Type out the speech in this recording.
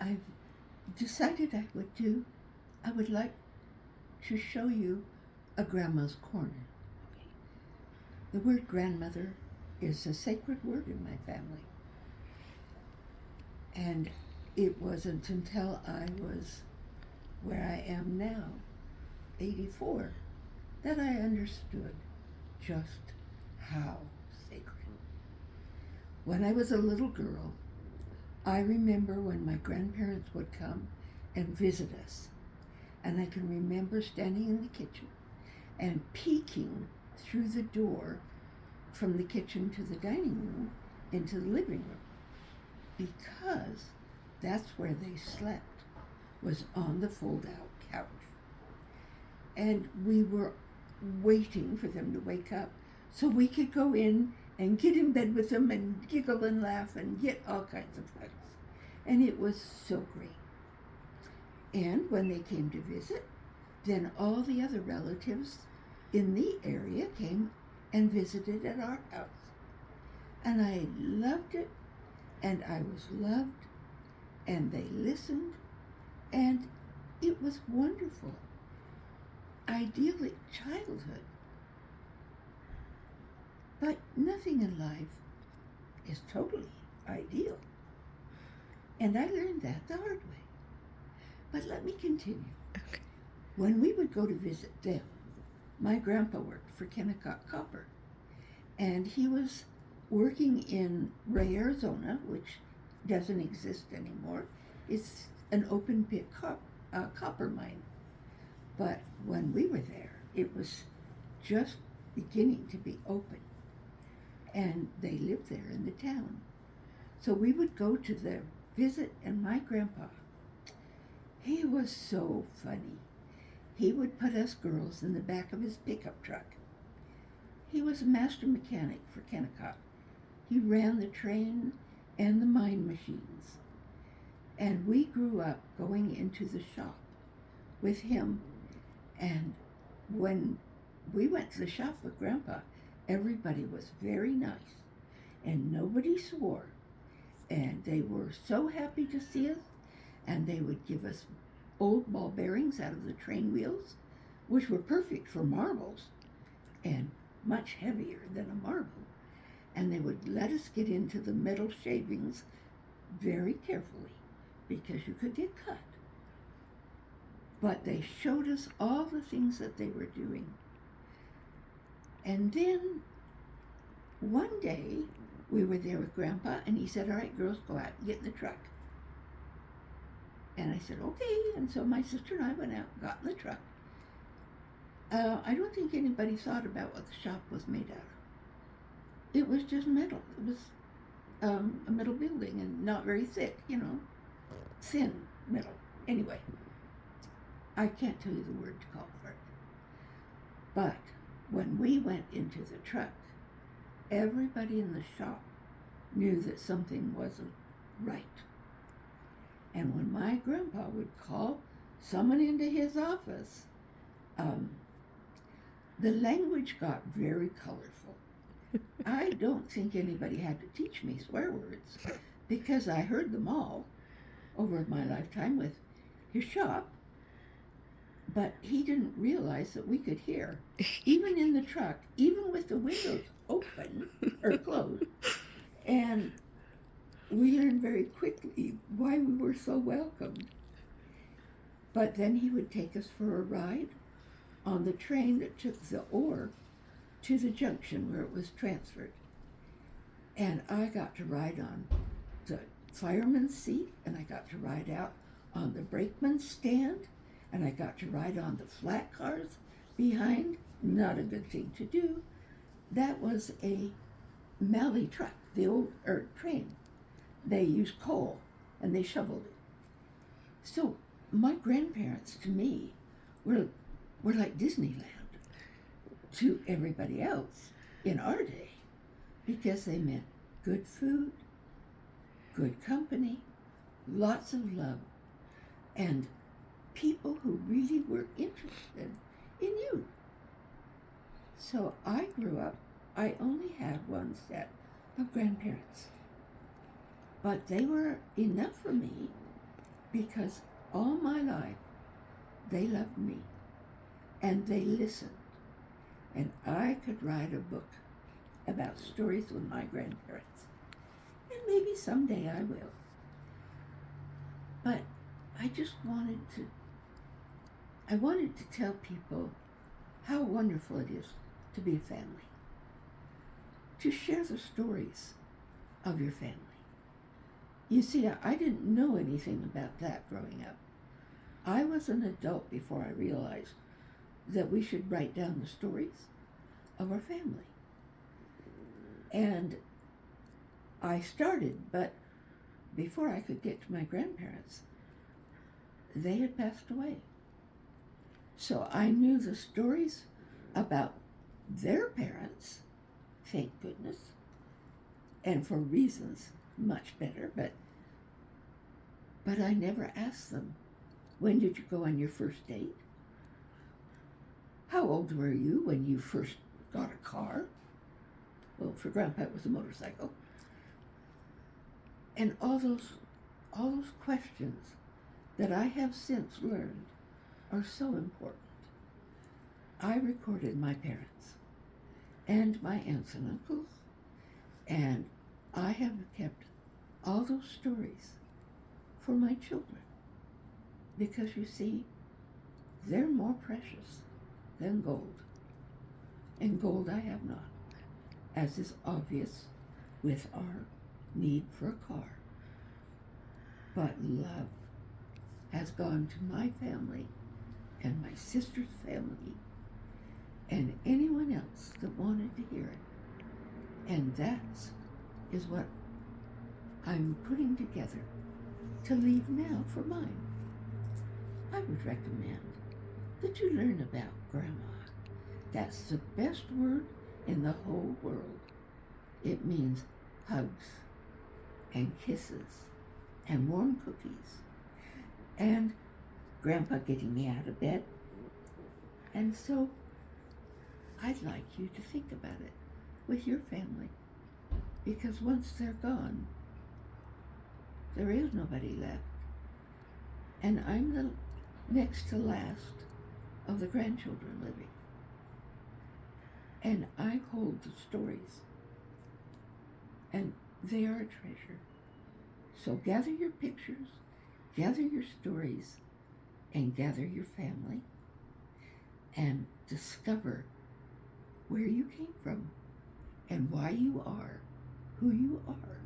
I've decided I would like to show you a grandma's corner. The word grandmother is a sacred word in my family. And it wasn't until I was where I am now, 84, that I understood just how sacred. When I was a little girl, I remember when my grandparents would come and visit us. And I can remember standing in the kitchen and peeking through the door from the kitchen to the dining room into the living room, because that's where they slept, was on the fold out couch. And we were waiting for them to wake up so we could go in and get in bed with them and giggle and laugh and get all kinds of hugs. And it was so great. And when they came to visit, then all the other relatives in the area came and visited at our house. And I loved it, and I was loved, and they listened, and it was wonderful. Idyllic childhood. But nothing in life is totally ideal. And I learned that the hard way. But let me continue. Okay. When we would go to visit them, my grandpa worked for Kennecott Copper, and he was working in Ray, Arizona, which doesn't exist anymore. It's an open pit copper mine. But when we were there, it was just beginning to be open, and they lived there in the town. So we would go to the visit, and my grandpa, he was so funny. He would put us girls in the back of his pickup truck. He was a master mechanic for Kennecott. He ran the train and the mine machines. And we grew up going into the shop with him. And when we went to the shop with Grandpa, everybody was very nice. And nobody swore. And they were so happy to see us. And they would give us old ball bearings out of the train wheels, which were perfect for marbles and much heavier than a marble. And they would let us get into the metal shavings very carefully, because you could get cut. But they showed us all the things that they were doing. And then one day we were there with Grandpa, and he said, "All right, girls, go out and get in the truck." And I said, "Okay." And so my sister and I went out and got in the truck. I don't think anybody thought about what the shop was made out of. It was just metal. It was a metal building, and not very thick, thin metal. Anyway, I can't tell you the word to call for it. But when we went into the truck, everybody in the shop knew that something wasn't right. And when my grandpa would call someone into his office, the language got very colorful. I don't think anybody had to teach me swear words, because I heard them all over my lifetime with his shop. But he didn't realize that we could hear, even in the truck, even with the windows open or closed. And we learned very quickly why we were so welcomed. But then he would take us for a ride on the train that took the ore to the junction where it was transferred. And I got to ride on the fireman's seat, and I got to ride out on the brakeman's stand, and I got to ride on the flat cars behind. Not a good thing to do. That was a Mallee truck, the old train. They used coal, and they shoveled it. So my grandparents, to me, were like Disneyland to everybody else in our day, because they meant good food, good company, lots of love, and people who really were interested in you. So I grew up, I only had one set of grandparents, but they were enough for me because all my life they loved me and they listened. And I could write a book about stories with my grandparents. And maybe someday I will. But I just wanted to tell people how wonderful it is to be a family. To share the stories of your family. You see, I didn't know anything about that growing up. I was an adult before I realized that we should write down the stories of our family. And I started, but before I could get to my grandparents, they had passed away. So I knew the stories about their parents, thank goodness, and for reasons much better, but I never asked them, when did you go on your first date? How old were you when you first got a car? Well, for Grandpa it was a motorcycle. And all those questions that I have since learned are so important. I recorded my parents and my aunts and uncles, and I have kept all those stories for my children, because you see, they're more precious than gold, and gold I have not, as is obvious with our need for a car. But love has gone to my family and my sister's family and anyone else that wanted to hear it. And that is what I'm putting together to leave now for mine. I would recommend that you learn about Grandma. That's the best word in the whole world. It means hugs and kisses and warm cookies and Grandpa getting me out of bed. And so I'd like you to think about it with your family, because once they're gone, there is nobody left. And I'm the next to last of the grandchildren living. And I hold the stories, and they are a treasure. So gather your pictures, gather your stories, and gather your family, and discover where you came from and why you are who you are.